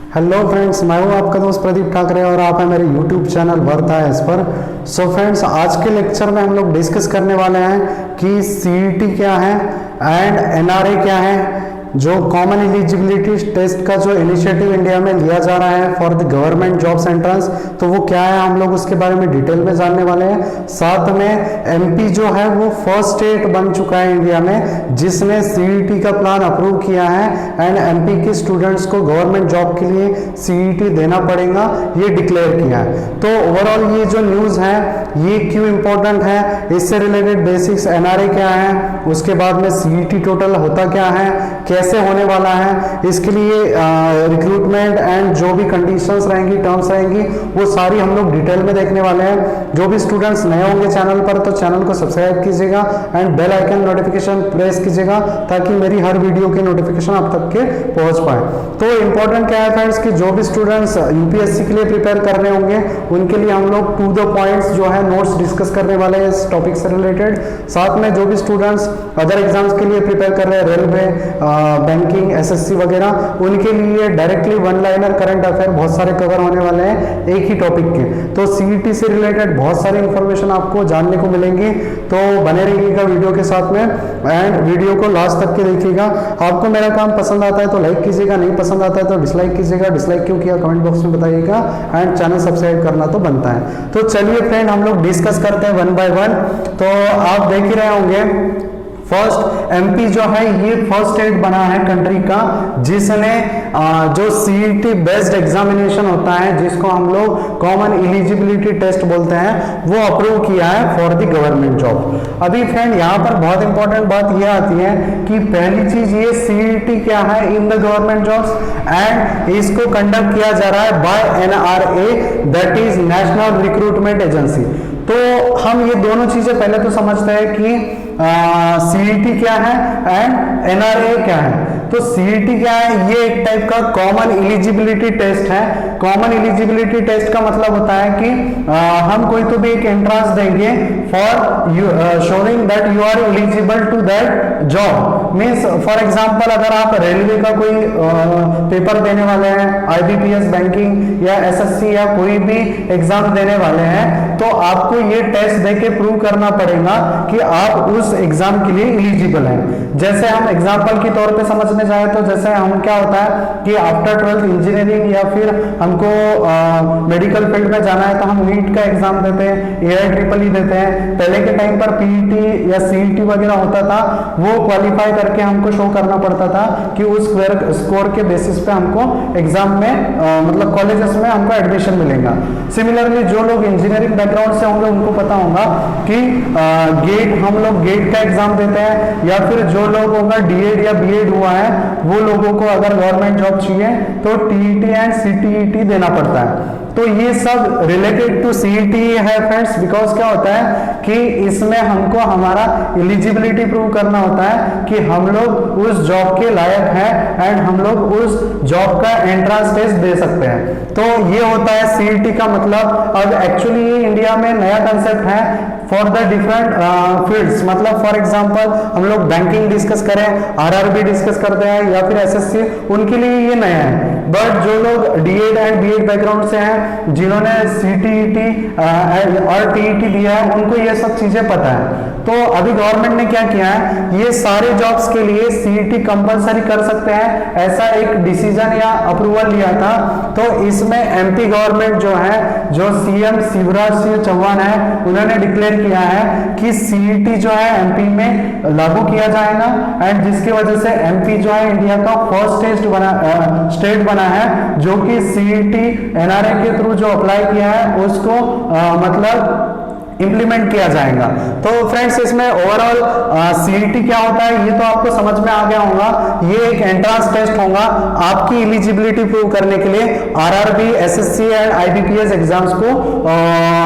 Hello friends, मैं हूं आपका दोस्त प्रदीप ठाकरे और आप हैं मेरे यूट्यूब चैनल वर्थ आइज पर। सो फ्रेंड्स, आज के लेक्चर में हम लोग डिस्कस करने वाले हैं कि सीईटी क्या है एंड एनआरए क्या है। जो कॉमन एलिजिबिलिटी टेस्ट का जो इनिशिएटिव इंडिया में लिया जा रहा है for the government jobs entrance, तो वो क्या है हम लोग उसके बारे में डिटेल में जानने वाले हैं। साथ में एमपी जो है वो फर्स्ट स्टेट बन चुका है इंडिया में जिसने सीईटी का प्लान अप्रूव किया है एंड एमपी के स्टूडेंट्स को गवर्नमेंट जॉब के लिए सीईटी देना पड़ेगा, ये डिक्लेयर किया है। तो ओवरऑल ये जो न्यूज़ है ये क्यों इंपॉर्टेंट है, इससे रिलेटेड बेसिक्स एनआरए क्या है, उसके बाद में सीईटी टोटल होता क्या है, कैसे होने वाला है, इसके लिए रिक्रूटमेंट एंड जो भी कंडीशंस रहेंगी, टर्म्स रहेंगी, वो सारी हम लोग डिटेल में देखने वाले हैं। जो भी स्टूडेंट्स नए होंगे चैनल पर तो चैनल को सब्सक्राइब कीजिएगा and bell icon notification press कीजिएगा ताकि मेरी हर वीडियो की नोटिफिकेशन आप तक के पहुंच पाए। तो इंपॉर्टेंट क्या है फ्रेंड्स कि जो भी स्टूडेंट्स यूपीएससी के लिए प्रिपेयर कर रहे होंगे उनके लिए हम लोग टू द पॉइंट्स जो है नोट्स डिस्कस करने वाले हैं इस टॉपिक से रिलेटेड। साथ में जो भी स्टूडेंट्स अदर एग्जाम्स के लिए प्रिपेयर कर रहे हैं, रेलवे, बैंकिंग, एसएससी वगैरह, उनके लिए directly one liner current affair बहुत सारे कवर होने वाले हैं एक ही टॉपिक के। तो सीईटी से रिलेटेड बहुत सारी इंफॉर्मेशन आपको जानने को मिलेंगी, तो बने रहिएगा वीडियो के साथ में एंड वीडियो को लास्ट तक के देखिएगा। आपको मेरा काम पसंद आता है तो लाइक कीजिएगा, नहीं पसंद आता है तो डिसलाइक कीजिएगा। डिसलाइक क्यों किया कमेंट बॉक्स में बताइएगा एंड चैनल सब्सक्राइब करना तो बनता है। तो चलिए फ्रेंड, हम लोग डिस्कस करते हैं वन बाय वन। तो आप देख ही रहे होंगे फर्स्ट एमपी जो है ये फर्स्ट स्टेट बना है कंट्री का जिसने जो सीईटी बेस्ड एग्जामिनेशन होता है जिसको हम लोग कॉमन एलिजिबिलिटी टेस्ट बोलते हैं वो अप्रूव किया है फॉर द गवर्नमेंट जॉब। अभी फ्रेंड यहाँ पर बहुत इंपॉर्टेंट बात ये आती है कि पहली चीज ये सीईटी क्या है in the government jobs and इसको कंडक्ट किया जा रहा है by NRA, that is national recruitment agency. तो हम ये दोनों चीजें पहले तो समझते हैं कि सीईटी क्या है एंड एनआरए क्या है। तो सीईटी क्या है, ये एक टाइप का कॉमन एलिजिबिलिटी टेस्ट है। कॉमन एलिजिबिलिटी टेस्ट का मतलब होता है कि हम कोई तो भी एक एंट्रेंस देंगे for showing that you are eligible to that job. Means for example अगर आप रेलवे का कोई पेपर देने वाले हैं, आईबीपीएस, बैंकिंग या एसएससी या कोई भी एग्जाम देने वाले हैं, तो आपको ये टेस्ट देके प्रूव करना पड़ेगा कि आप उस एग्जाम के लिए एलिजिबल हैं। जैसे हम एग्जांपल के तौर पे समझने जाए तो जैसे हम क्या होता है कि आफ्टर 12th इंजीनियरिंग या फिर हमको मेडिकल फील्ड में जाना है तो हम नीट का एग्जाम देते हैं, AIEEE देते हैं। पहले के टाइम पर पीईटी या सीईटी वगैरह होता था, वो क्वालिफाई करके हमको शो करना पड़ता था कि उस स्कोर के बेसिस पे हमको एग्जाम में मतलब कॉलेजेस में हमको एडमिशन मिलेगा। सिमिलरली जो लोग इंजीनियरिंग बैकग्राउंड से होंगे उनको पता होगा कि गेट, हम लोग गेट का एग्जाम देते हैं, या फिर जो लोग होगा डीएड या बीएड हुआ है वो लोगों को अगर गवर्नमेंट जॉब चाहिए तो टीईटी एंड सीटीईटी देना पड़ता है। तो ये सब रिलेटेड टू सीईटी है फ्रेंड्स, बिकॉज क्या होता है कि इसमें हमको हमारा एलिजिबिलिटी प्रूव करना होता है कि हम लोग उस जॉब के लायक हैं एंड हम लोग उस जॉब का एंट्रेंस टेस्ट दे सकते हैं। तो ये होता है सीईटी का मतलब। अब एक्चुअली ये इंडिया में नया कंसेप्ट है फॉर द डिफरेंट फील्ड्स। मतलब फॉर एग्जांपल हम लोग बैंकिंग डिस्कस करें, आरआरबी डिस्कस करते हैं या फिर एसएससी, उनके लिए ये नया है। बट जो लोग डीएड एंड बीएड बैकग्राउंड से हैं, जिन्होंने सीटीईटी और टीईटी दिया है, उनको ये सब चीजें पता है। तो अभी गवर्नमेंट ने क्या किया है, ये सारे जॉब्स के लिए सीईटी कंपलसरी कर सकते हैं, ऐसा एक डिसीजन या अप्रूवल लिया था। तो इसमें एमपी गवर्नमेंट जो है, जो सीएम शिवराज सिंह चौहान है, उन्होंने डिक्लेयर किया है कि सीईटी जो है एमपी में लागू किया जाएगा एंड जिसकी वजह से एमपी जो है इंडिया का फर्स्ट स्टेट बना है जो कि सीईटी एनआरए के थ्रू जो अप्लाई किया है उसको मतलब इंप्लीमेंट किया जाएगा। तो फ्रेंड्स, इसमें ओवरऑल सीईटी क्या होता है ये तो आपको समझ में आ गया होगा। ये एक एंट्रेंस टेस्ट होगा आपकी एलिजिबिलिटी प्रूव करने के लिए। RRB, SSC and IBPS exams को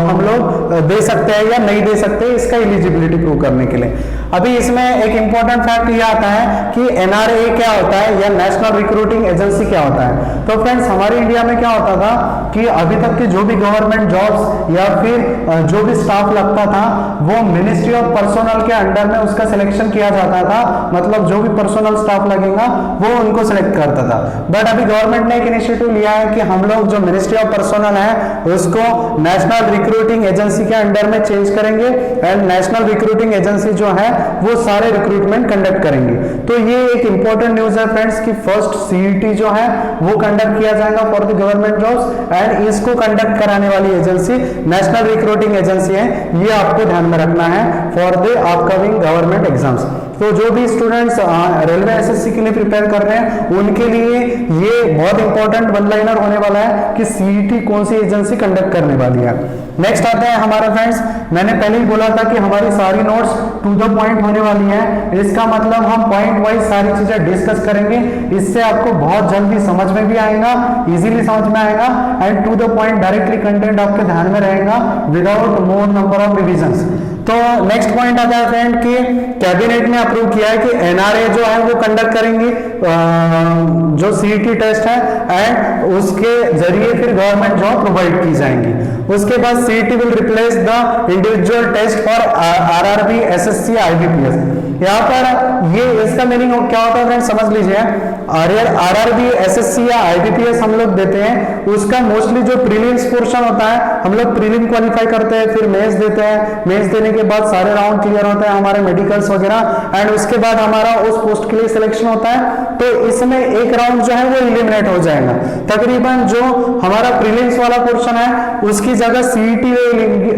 हम लोग दे सकते हैं या नहीं दे सकते इसका एलिजिबिलिटी प्रूव करने के लिए। अभी इसमें एक इंपॉर्टेंट फैक्ट ये आता है कि एनआरए क्या होता है या नेशनल रिक्रूटिंग एजेंसी क्या होता है। तो फ्रेंड्स हमारे इंडिया में क्या होता था कि अभी तक के जो भी गवर्नमेंट जॉब्स या फिर जो भी स्टाफ लगता था वो मिनिस्ट्री ऑफ पर्सनल के अंडर में उसका सिलेक्शन किया जाता था, मतलब जो भी पर्सनल स्टाफ लगेगा वो उनको सिलेक्ट करता था। बट अभी गवर्नमेंट ने एक इनिशिएटिव लिया है कि हम लोग जो मिनिस्ट्री ऑफ पर्सनल है उसको नेशनल रिक्रूटिंग एजेंसी के अंडर में चेंज करेंगे एंड नेशनल रिक्रूटिंग एजेंसी जो है वो सारे रिक्रूटमेंट कंडक्ट करेंगे। तो ये एक इंपॉर्टेंट न्यूज है फ्रेंड्स कि फर्स्ट सीईटी जो है वो कंडक्ट किया जाएगा for the government jobs and इसको कंडक्ट कराने वाली एजेंसी नेशनल रिक्रूटिंग एजेंसी है। ये आपको ध्यान में रखना है for the upcoming government exams. तो जो भी स्टूडेंट्स रेलवे एसएससी के लिए प्रिपेयर कर रहे हैं उनके लिए ये बहुत इंपॉर्टेंट वन लाइनर होने वाला है कि सीईटी कौन सी एजेंसी कंडक्ट करने वाली है। नेक्स्ट आते हैं हमारे फ्रेंड्स, मैंने पहले ही बोला था कि हमारी सारी नोट्स टू द पॉइंट होने वाली है। इसका मतलब हम पॉइंट वाइज सारी चीजें डिस्कस करेंगे, इससे आपको बहुत जल्दी समझ में भी आएगा, इजीली समझ में आएगा and to the point directly content आपके ध्यान में रहेगा without more number of revisions. तो नेक्स्ट पॉइंट आता है फ्रेंड कि कैबिनेट ने अप्रूव किया है कि एनआरए जो है वो कंडक्ट करेंगे जो सीईटी टेस्ट है एंड उसके जरिए फिर गवर्नमेंट जॉब प्रोवाइड की जाएंगी। उसके बाद CET will replace the individual test for RRB, SSC, IBPS. यहाँ पर ये इसका मीनिंग क्या होता है फ्रेंड समझ लीजिए। आरआरबी, एसएससी या आईबीपीएस हम लोग देते हैं, उसका मोस्टली जो प्रीलिम्स पोर्शन होता है हम लोग प्रीलिम क्वालिफाई करते हैं, फिर मेंस देते हैं, मेंस देने के बाद सारे राउंड क्लियर होते हैं हमारे मेडिकल्स वगैरह एंड उसके बाद हमारा उस पोस्ट के लिए सिलेक्शन होता है। तो इसमें एक राउंड जो है वो एलिमिनेट हो जाएगा। तकरीबन जो हमारा प्रीलिम्स वाला पोर्शन है उसकी जगह सीईटी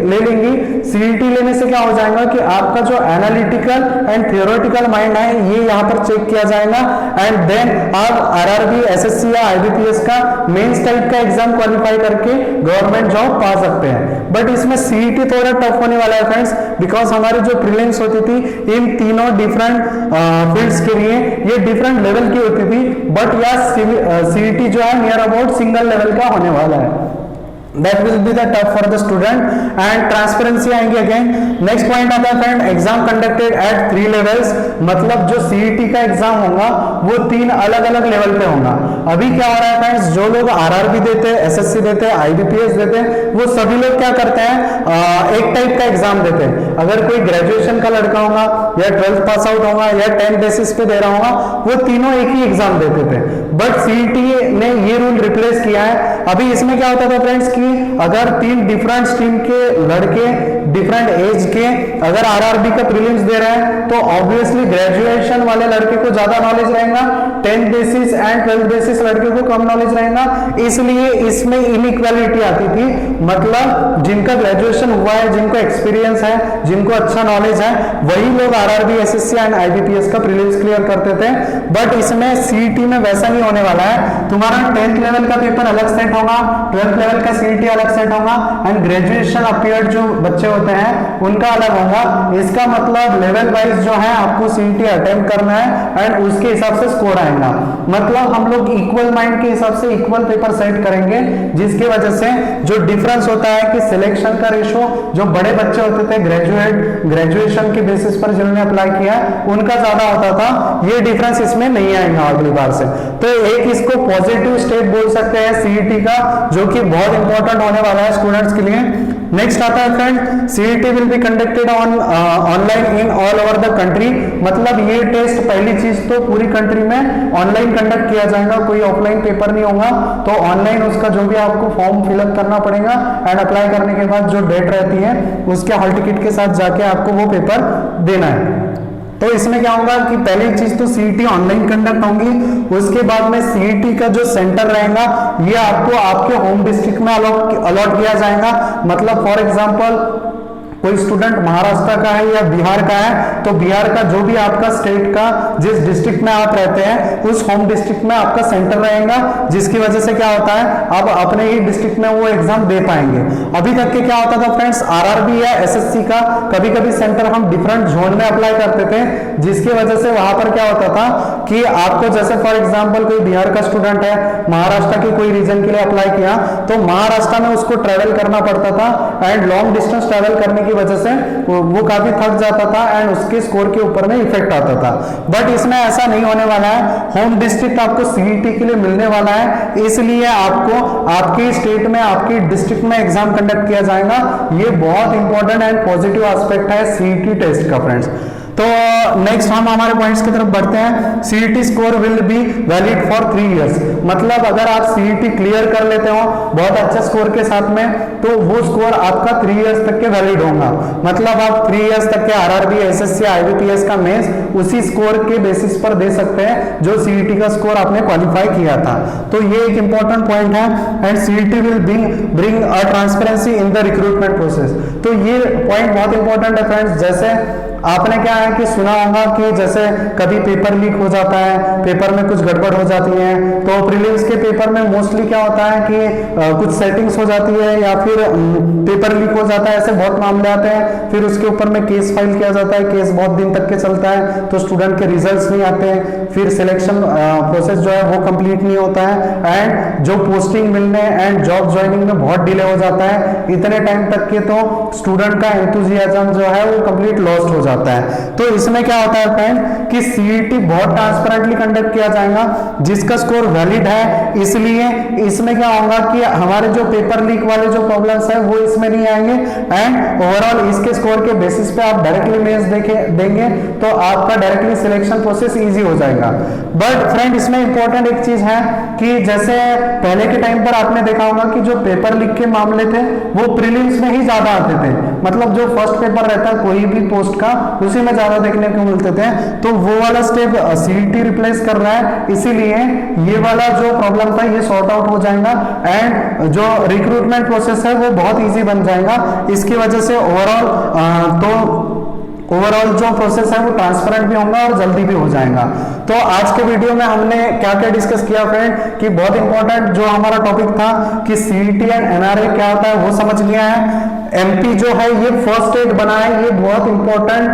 ले लेंगी। सीईटी लेने से क्या हो जाएगा कि आपका जो एनालिटिकल एंड थियोरेटिकल माइंड है ये यहाँ पर चेक किया जाएगा एंड देन आप आरआरबी, एसएससी या आईबीपीएस का मेंस टाइप का एग्जाम क्वालिफाई करके गवर्नमेंट जॉब पा सकते हैं। बट इसमें सीईटी थोड़ा टफ होने वाला है फ्रेंड्स, बिकॉज हमारी जो प्रीलिम्स होती थी इन तीनों डिफरेंट फील्ड्स के लिए ये डिफरेंट लेवल की होती थी, बट यह सीईटी जो है नियर अबाउट सिंगल लेवल का होने वाला है। That will be the tough for the student and transparency आएंगे अगेन। नेक्स्ट पॉइंट आता है friend exam conducted at 3 levels, मतलब जो सीईटी का एग्जाम होगा वो 3 अलग अलग लेवल पे होगा। अभी क्या हो रहा है फ्रेंड्स, जो लोग आरआरबी देते हैं, एसएससी देते हैं, आईबीपीएस देते हैं, वो सभी लोग क्या करते हैं एक टाइप का एग्जाम देते हैं। अगर कोई ग्रेजुएशन का लड़का होगा या 12th पास आउट होगा या 10 बेसिस पे दे रहा होगा वो तीनों एक ही एग्जाम देते थे। बट सीईटी ने ये रूल रिप्लेस किया है। अभी इसमें क्या होता था फ्रेंड्स कि अगर 3 डिफरेंट स्ट्रीम के लड़के डिफरेंट एज के अगर आरआरबी का प्रीलिम्स दे रहे हैं तो ऑब्वियसली ग्रेजुएशन वाले लड़के को ज्यादा नॉलेज रहेगा, 10 बेसिस एंड 12 बेसिस लड़के को कम नॉलेज रहेगा। इसलिए इसमें इनइक्वालिटी आती थी, मतलब जिनका ग्रेजुएशन हुआ है, जिनको एक्सपीरियंस है, जिनको अच्छा नॉलेज है, वही लोग आरआरबी, एसएससी एंड आईबीपीएस का प्रीलिम्स क्लियर करते थे। बट इसमें सीईटी में वैसा नहीं होने वाला है। तुम्हारा 10th लेवल का पेपर अलग सेट होगा, 12th लेवल का सीईटी अलग सेट होगा एंड ग्रेजुएशन अपीयर्ड जो बच्चे होते हैं उनका अलग होगा। इसका मतलब लेवल वाइज जो है आपको सीईटी अटेम्प्ट करना है एंड उसके हिसाब से स्कोर आएगा। मतलब हम लोग इक्वल माइंड के हिसाब से इक्वल पेपर सेट करेंगे, जिसकी वजह से जो डिफरेंस होता है कि सिलेक्शन का रेशो जो बड़े बच्चे होते थे ग्रेजुएशन के बेसिस पर जिन्होंने अप्लाई किया उनका ज्यादा होता था, ये डिफरेंस इसमें नहीं आएगा अगली बार से। तो एक इसको पॉजिटिव स्टेप बोल सकते हैं सीईटी का, जो कि बहुत इंपॉर्टेंट होने वाला है स्टूडेंट्स के लिए। नेक्स्ट आता है friend CET will be conducted online in all over the country, मतलब ये टेस्ट पहली चीज तो पूरी कंट्री में ऑनलाइन कंडक्ट किया जाएगा, कोई ऑफलाइन पेपर नहीं होगा। तो ऑनलाइन उसका जो भी आपको फॉर्म फिलअप करना पड़ेगा एंड अप्लाई करने के बाद जो डेट रहती है उसके हॉल टिकट के साथ जाके आपको वो पेपर देना है। तो इसमें क्या होगा कि पहली चीज तो सीईटी ऑनलाइन कंडक्ट होंगी, उसके बाद में सीईटी का जो सेंटर रहेगा ये आपको आपके होम डिस्ट्रिक्ट में अलॉट किया जाएगा। मतलब फॉर एग्जांपल कोई स्टूडेंट महाराष्ट्र का है या बिहार का है तो बिहार का जो भी आपका स्टेट का जिस डिस्ट्रिक्ट में आप रहते हैं उस होम डिस्ट्रिक्ट में आपका सेंटर रहेगा, जिसकी वजह से क्या होता है आप अपने ही डिस्ट्रिक्ट में वो एग्जाम दे पाएंगे। अभी तक के क्या होता था फ्रेंड्स, आरआरबी या एसएससी का कभी कभी सेंटर हम डिफरेंट जोन में अप्लाई करते थे, जिसकी वजह से वहां पर क्या होता था कि आपको जैसे फॉर एग्जाम्पल कोई बिहार का स्टूडेंट है महाराष्ट्र के कोई रीजन के लिए अप्लाई किया तो महाराष्ट्र में उसको ट्रेवल करना पड़ता था एंड लॉन्ग डिस्टेंस ट्रेवल करने की की वजह से वो काफी थक जाता था एंड उसके स्कोर के ऊपर में इफेक्ट आता था। बट इसमें ऐसा नहीं होने वाला है, होम डिस्ट्रिक्ट आपको सीईटी के लिए मिलने वाला है, इसलिए आपको आपके स्टेट में आपकी डिस्ट्रिक्ट में एग्जाम कंडक्ट किया जाएगा। ये बहुत इंपॉर्टेंट एंड पॉजिटिव एस्पेक्ट है सीईटी टेस्ट का फ्रेंड्स। तो नेक्स्ट हम हमारे पॉइंट्स की तरफ बढ़ते हैं। CET score will be valid for 3 years, मतलब अगर आप सीईटी क्लियर कर लेते हो बहुत अच्छे स्कोर के साथ में, तो वो स्कोर आपका 3 इयर्स तक के वैलिड होगा। मतलब आप 3 इयर्स तक के आरआरबी, एसएससी, आईबीपीएस का मेंस उसी स्कोर के बेसिस पर दे सकते हैं जो सीईटी का स्कोर आपने क्वालिफाई किया था। तो ये एक इंपॉर्टेंट पॉइंट है। And CET will bring a transparency in the recruitment process. तो ये पॉइंट बहुत इंपॉर्टेंट है फ्रेंड्स। जैसे आपने क्या है कि सुना होगा कि जैसे कभी पेपर लीक हो जाता है, पेपर में कुछ गड़बड़ हो जाती है, तो प्रीलिम्स के पेपर में मोस्टली क्या होता है कि कुछ सेटिंग्स हो जाती है या फिर पेपर लीक हो जाता है, ऐसे बहुत मामले आते हैं। फिर उसके ऊपर में केस फाइल किया जाता है, केस बहुत दिन तक के चलता है, तो स्टूडेंट के रिजल्ट्स नहीं आते हैं, फिर सिलेक्शन प्रोसेस जो है वो कंप्लीट नहीं होता है एंड जो पोस्टिंग मिलने एंड जॉब ज्वाइनिंग में बहुत डिले हो जाता है। इतने टाइम तक के तो स्टूडेंट का एंथुजियाज्म जो है वो कंप्लीट लॉस्ट हो जाता है। तो इसमें क्या होता है फ्रेंड कि सीईटी बहुत ट्रांसपेरेंटली कंडक्ट किया जाएगा, जिसका स्कोर वैलिड है, इसलिए इसमें क्या होगा कि हमारे जो पेपर लीक वाले जो प्रॉब्लम्स है वो इसमें नहीं आएंगे एंड ओवरऑल इसके स्कोर के बेसिस पे आप डायरेक्टली मेंस देंगे तो आपका डायरेक्टली सिलेक्शन प्रोसेस इजी हो जाएगा। बट फ्रेंड इसमें इंपॉर्टेंट एक चीज है कि जैसे पहले के टाइम पर आपने देखा होगा कि जो पेपर लीक के मामले थे वो प्रीलिम्स में ही ज्यादा आते थे, मतलब जो फर्स्ट पेपर रहता है कोई भी पोस्ट का उसी में ज्यादा देखने को मिलते थे। तो वो वाला स्टेप सीईटी रिप्लेस कर रहा है, इसीलिए ये वाला जो प्रॉब्लम था ये सॉर्ट आउट हो जाएगा एंड जो रिक्रूटमेंट प्रोसेस है वो बहुत इजी बन जाएगा। इसकी वजह से ओवरऑल जो प्रोसेस है वो ट्रांसपेरेंट भी होगा और जल्दी भी हो जाएगा। तो आज के वीडियो में हमने क्या क्या डिस्कस किया फ्रेंड कि बहुत इंपॉर्टेंट जो हमारा टॉपिक था कि सीईटी एंड एनआरए क्या होता है वो समझ लिया है। एमपी जो है ये फर्स्ट स्टेट बना है, ये बहुत इंपॉर्टेंट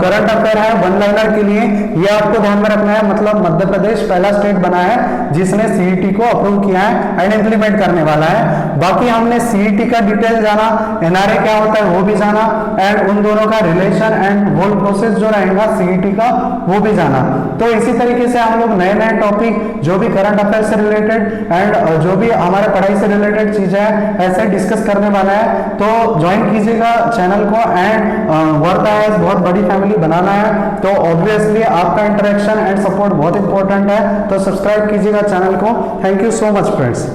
करंट अफेयर है वन लाइनर के लिए, ये आपको ध्यान में रखना है। मतलब मध्य प्रदेश पहला स्टेट बना है जिसने सीईटी को अप्रूव किया है एंड इंप्लीमेंट करने वाला है। बाकी हमने सीईटी का डिटेल जाना, एनआरए क्या होता है वो भी जाना एंड उन दोनों का रिलेशन एंड होल प्रोसेस जो रहेगा सीईटी का वो भी जाना। तो इसी तरीके से हम लोग नए नए टॉपिक जो भी करंट अफेयर से रिलेटेड एंड जो भी हमारे पढ़ाई से रिलेटेड चीजें हैं ऐसे डिस्कस करने वाला है। तो ज्वाइन कीजिएगा चैनल को एंड वर्थ है, बहुत बड़ी फैमिली बनाना है, तो ऑब्वियसली आपका इंटरेक्शन एंड सपोर्ट बहुत इंपॉर्टेंट है। तो सब्सक्राइब कीजिएगा चैनल को। Thank you so much friends.